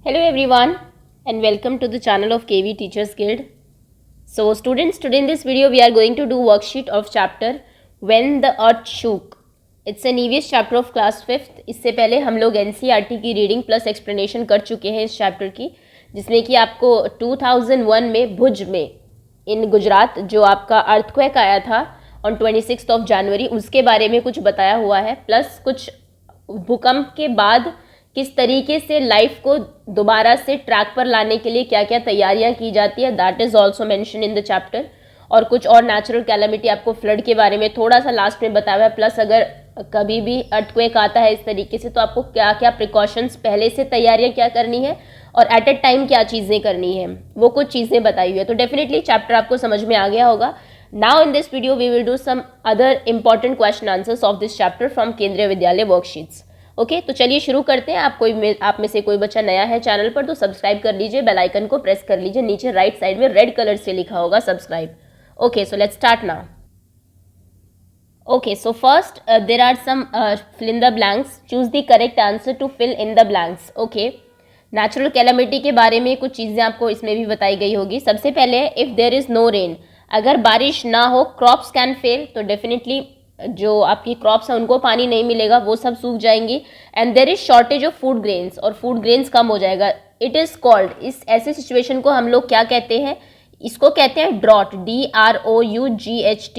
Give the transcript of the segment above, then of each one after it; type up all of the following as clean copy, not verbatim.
Hello everyone and welcome to the channel of KV Teachers Guild. So students, today in this video we are going to do worksheet of chapter When the Earth Shook. It's an EVS chapter of class 5th. इससे पहले हम लोग NCERT की reading plus explanation कर चुके हैं इस chapter की, जिसमें कि आपको 2001 में भुज में इन गुजरात जो आपका अर्थक्वेक आया था ऑन 26 ऑफ जनवरी, उसके बारे में कुछ बताया हुआ है, प्लस कुछ भूकंप के बाद किस तरीके से लाइफ को दोबारा से ट्रैक पर लाने के लिए क्या क्या तैयारियां की जाती है, that is also mention in the chapter. और कुछ और नेचुरल कैलामिटी आपको फ्लड के बारे में थोड़ा सा लास्ट में बताया हुआ है, प्लस अगर कभी भी अर्थक्वेक आता है इस तरीके से तो आपको क्या क्या प्रिकॉशंस, पहले से तैयारियां क्या करनी है और एट ए टाइम क्या चीज़ें करनी है, वो कुछ चीज़ें बताई हुई है। तो डेफिनेटली चैप्टर आपको समझ में आ गया होगा। Now in this video we will do some other important question answers of this chapter from Kendriya Vidyalaya worksheets. Okay, तो चलिए शुरू करते हैं। आप में से कोई बच्चा नया है चैनल पर तो सब्सक्राइब कर लीजिए, बेल आइकन को प्रेस कर लीजिए, नीचे राइट साइड में रेड कलर से लिखा होगा subscribe. Okay, so let's start now. Okay, so first there are some fill in the blanks, choose the correct answer to fill in the blanks. Okay, natural calamity के बारे में कुछ चीज़ें आपको इसमें भी बताई गई होगी। सबसे पहले if there is no rain, अगर बारिश ना हो क्रॉप्स कैन फेल, तो डेफिनेटली जो आपकी क्रॉप्स हैं उनको पानी नहीं मिलेगा, वो सब सूख जाएंगी। And there is shortage of food grains, और फूड ग्रेन्स कम हो जाएगा। इट इज़ कॉल्ड, इस ऐसे सिचुएशन को हम लोग क्या कहते हैं, इसको कहते हैं ड्रॉट, DROUGHT।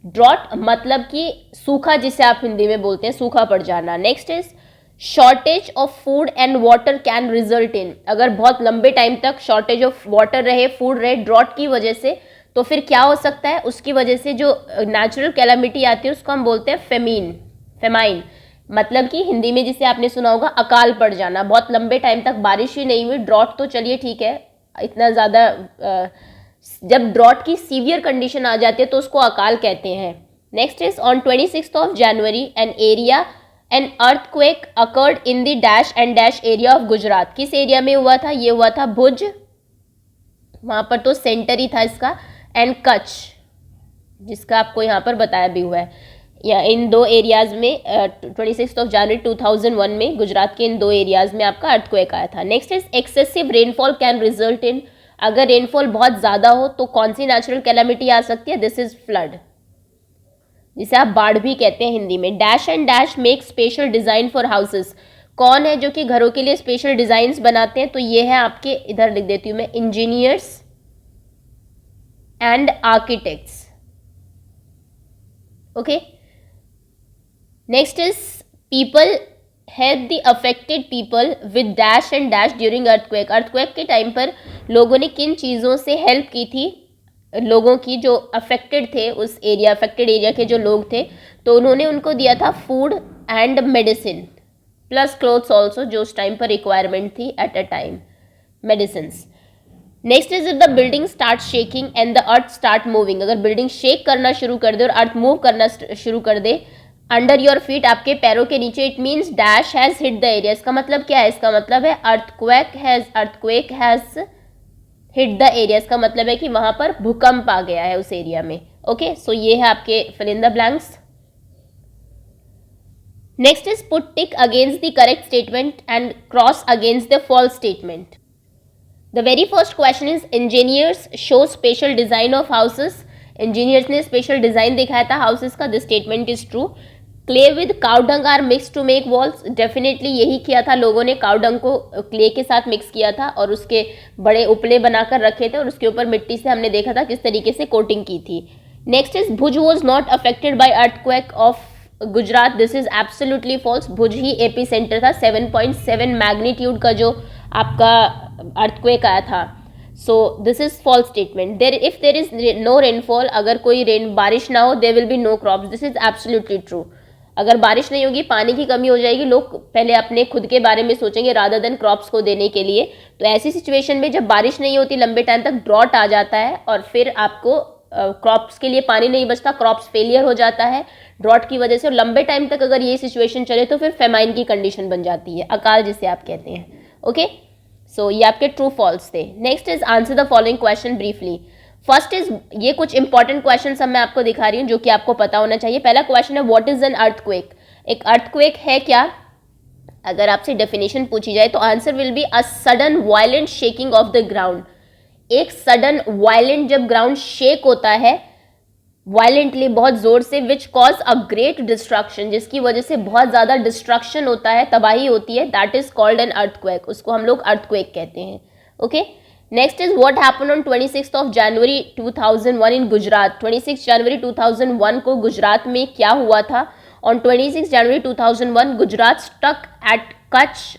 ड्रॉट मतलब कि सूखा, जिसे आप हिंदी में बोलते हैं सूखा पड़ जाना। Next is shortage of food and water can result in, अगर बहुत लंबे टाइम तक शॉर्टेज ऑफ वाटर रहे, फूड रहे ड्रॉट की वजह से, तो फिर क्या हो सकता है, उसकी वजह से जो नेचुरल कैलामिटी आती है उसको हम बोलते हैं फेमाइन, मतलब कि हिंदी में जिसे आपने सुना होगा अकाल पड़ जाना। बहुत लंबे टाइम तक बारिश ही नहीं हुई, ड्रॉट तो चलिए ठीक है, इतना ज़्यादा जब ड्रॉट की सीवियर कंडीशन आ जाती है तो उसको अकाल कहते हैं। Next is on 26 of January an earthquake occurred in the dash and dash area of Gujarat. किस एरिया में हुआ था, ये हुआ था भुज, वहाँ पर तो सेंटर ही था इसका, एंड कच्छ, जिसका आपको यहाँ पर बताया भी हुआ है। या इन दो एरियाज़ में 26 ऑफ जनवरी 2001 में गुजरात के इन दो एरियाज़ में आपका अर्थक्वेक आया था। Next is excessive rainfall can result in, अगर रेनफॉल बहुत ज़्यादा हो तो कौन सी नेचुरल कैलामिटी आ सकती है, दिस इज फ्लड, जिसे आप बाढ़ भी कहते हैं हिंदी में। Dash and dash make special design for houses, कौन है जो कि घरों के लिए स्पेशल डिज़ाइंस बनाते हैं, तो ये है आपके, इधर लिख देती हूँ मैं, engineers and architects. Okay, next is people help the affected people with dash and dash during earthquake के टाइम पर लोगों ने किन चीज़ों से हेल्प की थी, लोगों की जो अफेक्टेड थे, उस एरिया अफेक्टेड एरिया के जो लोग थे, तो उन्होंने उनको दिया था food and medicine plus clothes also, जो उस टाइम पर रिक्वायरमेंट थी at a time, medicines. Next is if the building start shaking and the earth start moving, अगर बिल्डिंग शेक करना शुरू कर दे और अर्थ मूव करना शुरू कर दे अंडर योर फीट, आपके पैरों के नीचे, it means dash has hit the area. इसका मतलब क्या है, इसका मतलब है earthquake has hit the area, इसका मतलब है कि वहां पर भूकंप आ गया है उस एरिया में। ओके, सो ये है आपके fill in the blanks. Next is put tick against the correct statement and cross against the false statement. The very first question is engineers show special design of houses. Engineers ने special design दिखाया था houses का, this statement is true. Clay with cow dung are mixed to make walls. Definitely यही किया था लोगों ने, cow dung को clay के साथ mix किया था और उसके बड़े उपले बनाकर रखे थे और उसके ऊपर मिट्टी से हमने देखा था किस तरीके से कोटिंग की थी। Next is Bhuj was not affected by earthquake of Gujarat, this is absolutely false. Bhuj ही एपी सेंटर था, 7.7 मैग्नीट्यूड का जो आपका अर्थक्वेक आया था। So this is false statement. If there is no rainfall, अगर कोई बारिश ना हो, there will be no crops, this is absolutely true. अगर बारिश नहीं होगी, पानी की कमी हो जाएगी, लोग पहले अपने खुद के बारे में सोचेंगे रादर देन क्रॉप्स को देने के लिए। तो ऐसी सिचुएशन में जब बारिश नहीं होती, लंबे टाइम तक ड्रॉट आ जाता है और फिर आपको क्रॉप्स के लिए पानी नहीं बचता, क्रॉप्स फेलियर हो जाता है ड्रॉट की वजह से, और लंबे टाइम तक अगर ये सिचुएशन चले तो फिर फेमाइन की कंडीशन बन जाती है, अकाल जिसे आप कहते हैं। ओके, सो ये आपके ट्रू फॉल्स थे। Next is answer the following question briefly. First is, ये कुछ इंपॉर्टेंट क्वेश्चन सब मैं आपको दिखा रही हूँ जो कि आपको पता होना चाहिए। पहला क्वेश्चन है व्हाट इज एन अर्थक्वेक, एक अर्थक्वेक है क्या। अगर आपसे डेफिनेशन पूछी जाए तो answer will be a sudden violent shaking of the ground. एक सडन वायलेंट जब ग्राउंड शेक होता है वायलेंटली, बहुत जोर से, which cause a great destruction, जिसकी वजह से बहुत ज़्यादा डिस्ट्रक्शन होता है, तबाही होती है, that is called an earthquake. उसको हम लोग अर्थक्वेक कहते हैं। Okay, next is what happened on 26 of January 2001 in Gujarat. 26 जनवरी 2001 को गुजरात में क्या हुआ था? On 26 January 2001 Gujarat struck at Kutch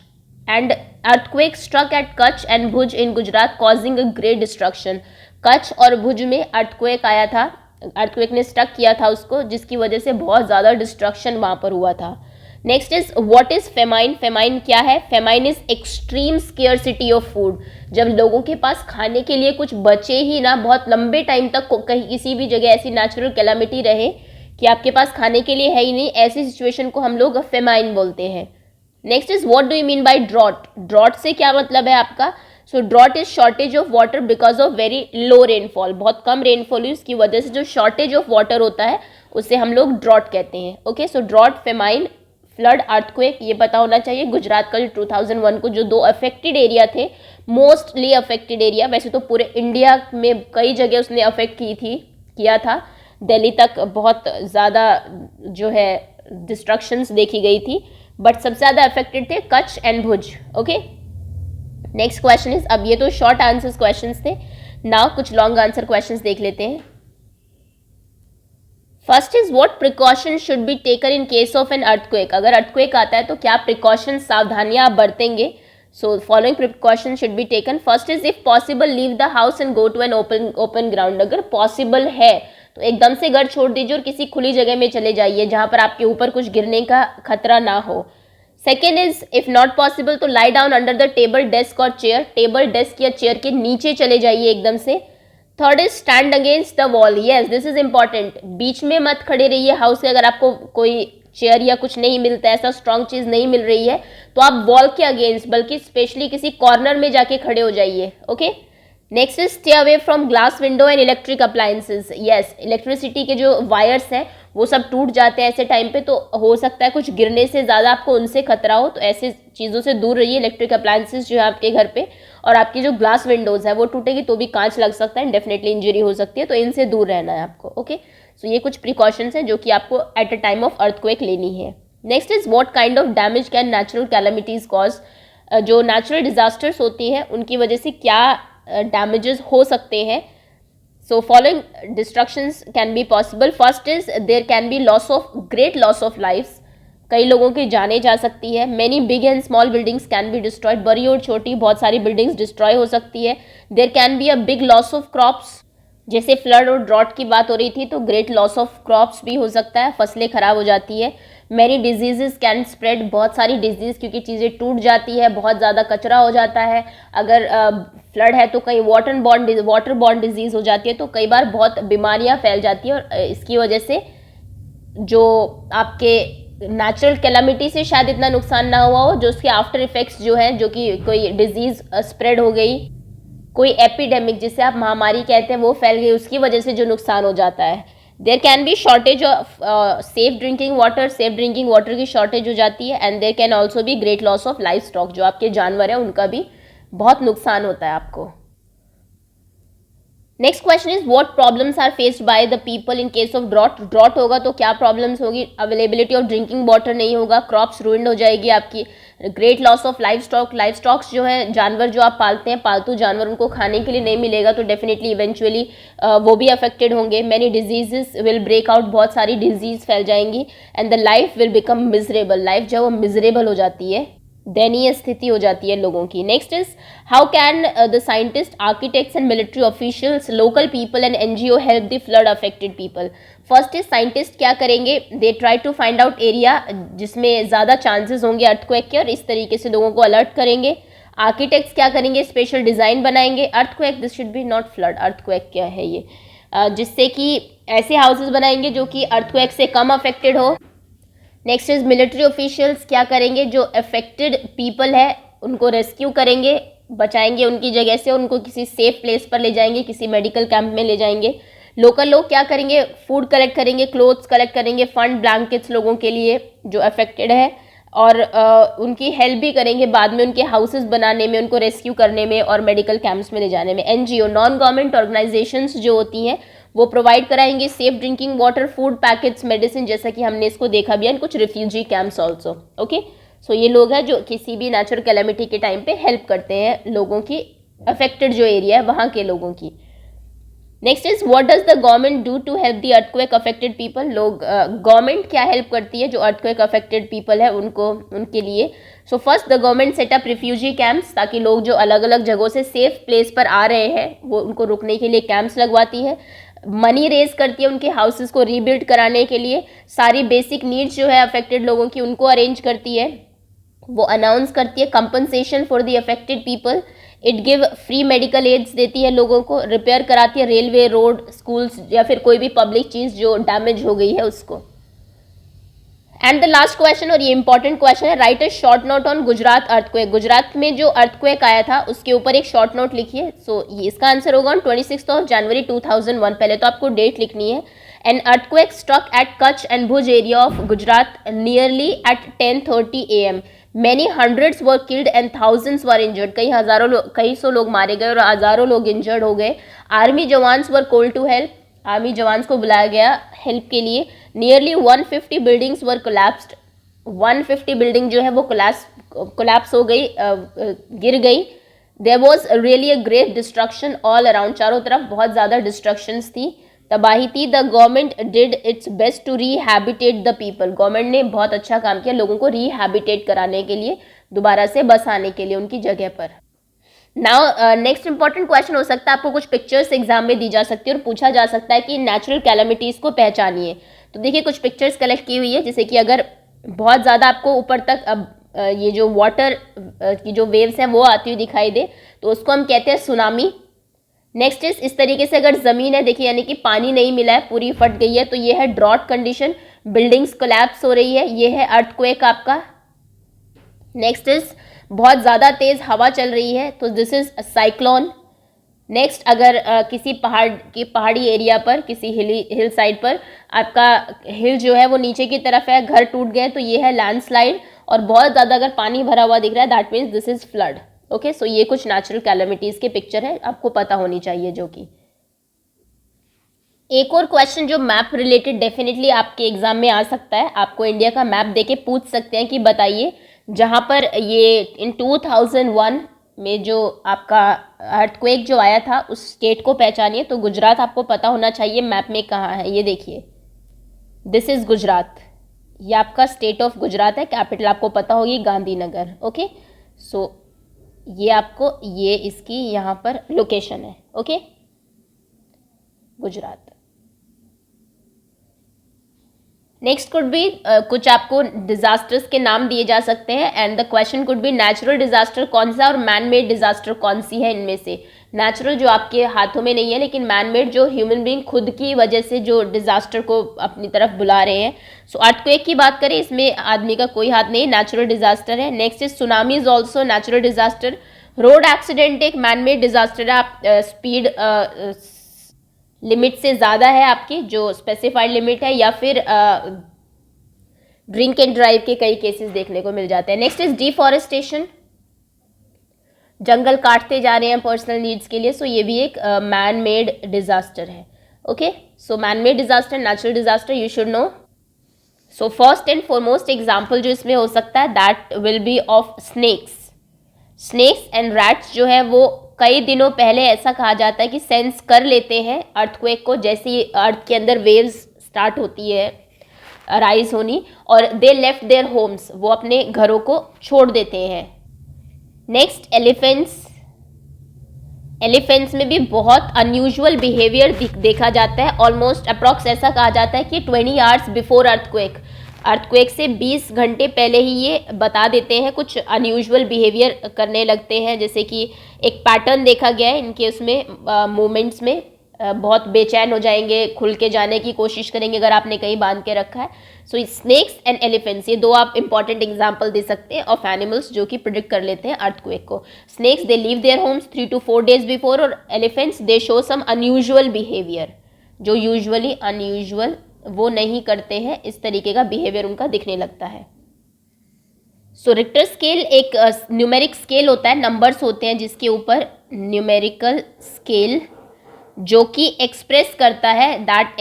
and earthquake struck at Kutch and Bhuj in Gujarat causing a great destruction. Kutch और भुज में अर्थक्वेक आया था, अर्थक्वेक ने स्टक किया था उसको, जिसकी वजह से बहुत ज़्यादा डिस्ट्रक्शन वहाँ पर हुआ था। Next is what is famine. Famine क्या है? Famine is extreme scarcity of food. जब लोगों के पास खाने के लिए कुछ बचे ही ना, बहुत लंबे टाइम तक कहीं किसी भी जगह ऐसी नेचुरल कैलामिटी रहे कि आपके पास खाने के लिए है ही नहीं, ऐसी सिचुएशन को हम लोग फेमाइन बोलते हैं। Next is what do you mean by drought. Drought से क्या मतलब है आपका? So drought is shortage of water because of very low rainfall. बहुत कम रेनफॉल हुई, उसकी वजह से जो शॉर्टेज ऑफ वाटर होता है उसे हम लोग ड्रॉट कहते हैं। ओके, सो ड्रॉट, फेमाइन, फ्लड, अर्थक्वेक, ये पता होना चाहिए। गुजरात का जो 2001 को जो 2 अफेक्टेड एरिया थे, मोस्टली अफेक्टेड एरिया, वैसे तो पूरे इंडिया में कई जगह उसने अफेक्ट किया था, दिल्ली तक बहुत ज़्यादा जो है डिस्ट्रक्शंस देखी गई थी, बट सबसे ज़्यादा अफेक्टेड थे Kutch and Bhuj. Okay, next question is, अब ये तो शॉर्ट आंसर्स क्वेश्चंस थे, नाउ कुछ लॉन्ग आंसर क्वेश्चंस देख लेते हैं। First is what precaution should be taken in case of an earthquake. अगर अर्थक्वेक आता है तो क्या प्रिकॉशन, सावधानियां आप बरतेंगे? So following precaution should be taken. First is if possible leave the house and go to an open ground. अगर possible है तो एकदम से घर छोड़ दीजिए और किसी खुली जगह में चले जाइए जहां पर आपके ऊपर कुछ गिरने का खतरा ना हो। Second is if not possible तो lie down under the table, desk और चेयर। टेबल, डेस्क या चेयर के नीचे चले जाइए एकदम से। Third is stand against the wall. Yes, this is important. बीच में मत खड़े रहिए हाउस के। अगर आपको कोई चेयर या कुछ नहीं मिलता है, ऐसा स्ट्रॉन्ग चीज नहीं मिल रही है, तो आप वॉल के अगेंस्ट, बल्कि स्पेशली किसी कॉर्नर में जाके खड़े हो जाइए। Okay, next is stay away from glass window and electric appliances. Yes, electricity के जो वायर्स हैं वो सब टूट जाते हैं ऐसे टाइम पे, तो हो सकता है कुछ गिरने से ज़्यादा आपको उनसे खतरा हो, तो ऐसे चीज़ों से दूर रहिए। इलेक्ट्रिक अप्लायंसेज जो है आपके घर पे, और आपकी जो ग्लास विंडोज़ है वो टूटेगी तो भी कांच लग सकता है, डेफिनेटली इंजरी हो सकती है, तो इनसे दूर रहना है आपको। ओके, सो ये कुछ प्रिकॉशंस हैं जो कि आपको at a time of earthquake लेनी है। Next is what kind of damage can natural calamities cause. जो नेचुरल डिजास्टर्स होती हैं उनकी वजह से क्या डैमेजेस हो सकते हैं। So following destructions can be possible. First is there can be great loss of lives. कई लोगों की जानें जा सकती है। Many big and small buildings can be destroyed. बड़ी और छोटी बहुत सारी buildings destroy हो सकती है। There can be a big loss of crops. जैसे फ्लड और ड्रॉट की बात हो रही थी तो ग्रेट लॉस ऑफ क्रॉप्स भी हो सकता है, फसलें खराब हो जाती है। मैनी डिजीजेस कैन स्प्रेड, बहुत सारी डिजीज़, क्योंकि चीज़ें टूट जाती है, बहुत ज़्यादा कचरा हो जाता है। अगर फ्लड है तो कई वाटर बॉर्न डिजीज़ हो जाती है, तो कई बार बहुत बीमारियां फैल जाती है, और इसकी वजह से जो आपके नेचुरल कैलामिटी से शायद इतना नुकसान ना हुआ हो, जो उसके आफ्टर इफेक्ट्स जो हैं, जो कि कोई डिजीज़ स्प्रेड हो गई, कोई एपिडेमिक जिसे आप महामारी कहते हैं वो फैल गई, उसकी वजह से जो नुकसान हो जाता है। There can be shortage of safe drinking water की शॉर्टेज हो जाती है। And there can also be great loss of livestock, जो आपके जानवर हैं उनका भी बहुत नुकसान होता है आपको। Next question is what problems are faced by the people in case of drought होगा तो क्या प्रॉब्लम्स होगी? अवेलेबिलिटी ऑफ ड्रिंकिंग वाटर नहीं होगा, क्रॉप्स रूइंड हो जाएगी आपकी, great loss of life stocks जो है, जानवर जो आप पालते हैं, पालतू जानवर, उनको खाने के लिए नहीं मिलेगा तो डेफिनेटली इवेंचुअली वो भी अफेक्टेड होंगे। Many diseases will break out, बहुत सारी डिजीज फैल जाएंगी। And the life will become miserable, life जो वो मिजरेबल हो जाती है, दयनीय स्थिति हो जाती है लोगों की। Next is how can the scientist, architects and military officials, local people and NGO help the flood affected people. First is scientist क्या करेंगे, they try to find out area जिसमें ज़्यादा चांसेस होंगे अर्थक्वेक के, और इस तरीके से लोगों को अलर्ट करेंगे। आर्किटेक्ट्स क्या करेंगे, स्पेशल डिज़ाइन बनाएंगे। Earthquake, this should be not flood, earthquake क्या है ये, जिससे कि ऐसे हाउसेज बनाएंगे जो कि अर्थक्वेक से कम अफेक्टेड हो। नेक्स्ट इज मिलिट्री ऑफिशियल्स क्या करेंगे, जो अफेक्टेड पीपल है उनको रेस्क्यू करेंगे, बचाएंगे उनकी जगह से, उनको किसी सेफ प्लेस पर ले जाएंगे, किसी मेडिकल कैंप में ले जाएंगे। लोकल लोग क्या करेंगे, फूड कलेक्ट करेंगे, क्लोथ्स कलेक्ट करेंगे, फंड ब्लैंकेट्स लोगों के लिए जो अफेक्टेड है, और उनकी हेल्प भी करेंगे बाद में उनके हाउसेस बनाने में, उनको रेस्क्यू करने में और मेडिकल कैंप्स में ले जाने में। एनजीओ, नॉन गवर्नमेंट ऑर्गेनाइजेशंस जो होती हैं वो प्रोवाइड कराएंगे safe drinking water, food packets, medicine, जैसा कि हमने इसको देखा भी है, कुछ refugee camps also. Okay, so ये लोग हैं जो किसी भी नेचुरल कैलेमिटी के टाइम पे हेल्प करते हैं लोगों की, अफेक्टेड जो एरिया है वहाँ के लोगों की। Next is what does the government do to help the earthquake affected people. लोग गवर्नमेंट क्या हेल्प करती है जो अर्थक्वेक अफेक्टेड पीपल है उनको, उनके लिए। So first the government setup refugee camps, ताकि लोग जो अलग अलग जगहों से सेफ प्लेस पर आ रहे हैं वो उनको रुकने के लिए कैंप्स लगवाती है। मनी रेज करती है उनके हाउसेस को रीबिल्ड कराने के लिए। सारी बेसिक नीड्स जो है अफेक्टेड लोगों की उनको अरेंज करती है। वो अनाउंस करती है compensation for the affected people. It give free medical aids देती है लोगों को। रिपेयर कराती है रेलवे, रोड, स्कूल्स या फिर कोई भी पब्लिक चीज़ जो डैमेज हो गई है उसको। एंड द लास्ट क्वेश्चन, और ये इंपॉर्टेंट क्वेश्चन है, right a short note on Gujarat earthquake. Gujarat में जो अर्थक्वेक आया था उसके ऊपर एक शॉर्ट नोट लिखिए। सो ये इसका आंसर होगा 26 जनवरी 2001। पहले तो आपको डेट लिखनी है। An earthquake struck at Kutch and Bhuj area of Gujarat nearly at 10:30 AM। Many hundreds were killed and thousands were injured. कई सौ लोग मारे गए और हज़ारों लोग इंजर्ड हो गए। Army jawans were called to help. Army jawans को बुलाया गया हेल्प के लिए। Nearly 150 buildings were collapsed. 150 building जो है वो कोलैप्स हो गई, गिर गई। There was really a great destruction all around. चारों तरफ बहुत ज़्यादा डिस्ट्रक्शंस थी, तबाही थी। The government did its best to rehabilitate the people. Government ने बहुत अच्छा काम किया लोगों को रिहैबिटेट कराने के लिए, दोबारा से बसाने के लिए उनकी जगह पर। नाउ नेक्स्ट इंपॉर्टेंट क्वेश्चन हो सकता है, आपको कुछ पिक्चर्स एग्जाम में दी जा सकती है और पूछा जा सकता है कि नेचुरल कैलेमिटीज़ को पहचानिए। तो देखिए कुछ पिक्चर्स कलेक्ट की हुई है, जैसे कि अगर बहुत ज़्यादा आपको ऊपर तक ये जो वाटर की जो वेव्स हैं वो आती हुई दिखाई दे तो उसको हम कहते हैं सुनामी। नेक्स्ट इस तरीके से अगर ज़मीन है, देखिए यानी कि पानी नहीं मिला है, पूरी फट गई है, तो ये है ड्रॉट कंडीशन, बिल्डिंग्स कोलैप्स हो रही है, ये है अर्थक्वेक आपका। नेक्स्ट बहुत ज़्यादा तेज़ हवा चल रही है, तो दिस इज़ साइक्लोन। नेक्स्ट अगर किसी पहाड़ी एरिया पर, किसी हिल साइड पर आपका हिल जो है वो नीचे की तरफ है, घर टूट गए, तो ये है लैंडस्लाइड। और बहुत ज़्यादा अगर पानी भरा हुआ दिख रहा है that means this is flood. Okay, so ये कुछ नेचुरल कैलेमिटीज़ के पिक्चर है, आपको पता होनी चाहिए। जो कि एक और क्वेश्चन जो मैप रिलेटेड डेफिनेटली आपके एग्जाम में आ सकता है, आपको इंडिया का मैप देके पूछ सकते हैं कि बताइए जहाँ पर ये इन 2001 में जो आपका अर्थक्वेक जो आया था उस स्टेट को पहचानिए। तो गुजरात आपको पता होना चाहिए मैप में कहाँ है। ये देखिए दिस इज़ गुजरात, ये आपका स्टेट ऑफ गुजरात है। कैपिटल आपको पता होगी गांधीनगर। ओके, सो ये आपको ये इसकी यहाँ पर लोकेशन है। Okay, Gujarat. Next could be कुछ आपको डिजास्टर्स के नाम दिए जा सकते हैं and the question could be natural disaster कौन सा और मैन मेड डिजास्टर कौन सी है इनमें से। नेचुरल जो आपके हाथों में नहीं है, लेकिन मैन मेड जो ह्यूमन बीइंग खुद की वजह से जो डिजास्टर को अपनी तरफ बुला रहे हैं। सो अर्थक्वेक की बात करें, इसमें आदमी का कोई हाथ नहीं, नेचुरल डिजास्टर है। Next is tsunami is also natural disaster. Road accident एक मैन मेड डिजास्टर है। आप स्पीड लिमिट से ज़्यादा है आपकी जो स्पेसिफाइड लिमिट है, या फिर ड्रिंक एंड ड्राइव के कई केसेस देखने को मिल जाते हैं। नेक्स्ट इज डिफॉरेस्टेशन, जंगल काटते जा रहे हैं पर्सनल नीड्स के लिए, सो ये भी एक मैन मेड डिजास्टर है। Okay, so man made disaster, natural disaster, you should know. So first and foremost example जो इसमें हो सकता है that will be of snakes and rats जो है वो कई दिनों पहले ऐसा कहा जाता है कि सेंस कर लेते हैं अर्थक्वेक को, जैसे ही अर्थ के अंदर वेव्स स्टार्ट होती है राइज होनी, और दे लेफ्ट देयर होम्स, वो अपने घरों को छोड़ देते हैं। नेक्स्ट एलिफेंट्स में भी बहुत अनयूजुअल बिहेवियर देखा जाता है। ऑलमोस्ट अप्रॉक्स ऐसा कहा जाता है कि 20 आवर्स बिफोर अर्थक्वेक से 20 घंटे पहले ही ये बता देते हैं, कुछ अनयूजुअल बिहेवियर करने लगते हैं। जैसे कि एक पैटर्न देखा गया है इनके उसमें मूवमेंट्स में, बहुत बेचैन हो जाएंगे, खुल के जाने की कोशिश करेंगे अगर आपने कहीं बांध के रखा है। सो स्नेक्स एंड एलिफेंट्स, ये दो आप इंपॉर्टेंट एग्जांपल दे सकते हैं ऑफ एनिमल्स जो कि प्रिडिक्ट कर लेते हैं अर्थक्वेक को। Snakes they leave their homes 3 to 4 days before, और elephants they show some unusual behaviour, जो यूजुअली अनयूजुअल वो नहीं करते हैं, इस तरीके का बिहेवियर उनका दिखने लगता है। सो रिक्टर स्केल एक न्यूमेरिक स्केल होता है, नंबर्स होते हैं जिसके ऊपर न्यूमेरिकल स्केल जो कि एक्सप्रेस करता है, दैट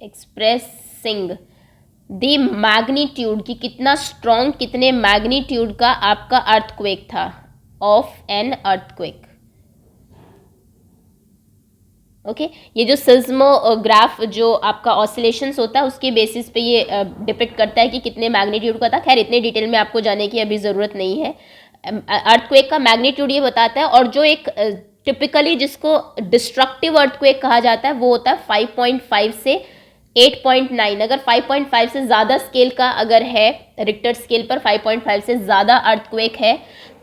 एक्सप्रेसिंग द मैग्नीट्यूड की कितना स्ट्रॉन्ग, कितने मैग्नीट्यूड का आपका अर्थक्वेक था, ऑफ एन अर्थक्वेक। ओके ये जो सिस्मोग्राफ जो आपका ऑसिलेशंस होता है उसके बेसिस पे ये डिपेक्ट करता है कि कितने मैग्नीट्यूड का था। खैर इतने डिटेल में आपको जाने की अभी ज़रूरत नहीं है। अर्थक्वेक का मैग्नीट्यूड ये बताता है, और जो एक टिपिकली जिसको डिस्ट्रक्टिव अर्थक्वेक कहा जाता है वो होता है 5.5 से 8.9। अगर 5.5 से ज़्यादा स्केल का अगर है, रिक्टर स्केल पर 5.5 से ज़्यादा अर्थक्वेक है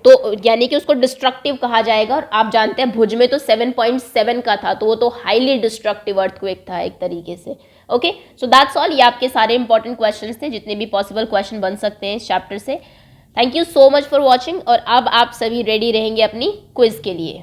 तो यानी कि उसको डिस्ट्रक्टिव कहा जाएगा। और आप जानते हैं भुज में तो 7.7 का था, तो वो तो हाईली डिस्ट्रक्टिव अर्थक्वेक था एक तरीके से। ओके सो दैट्स ऑल, ये आपके सारे इंपॉर्टेंट क्वेश्चंस थे, जितने भी पॉसिबल क्वेश्चन बन सकते हैं इस चैप्टर से। Thank you so much for watching, और अब आप सभी रेडी रहेंगे अपनी क्विज के लिए।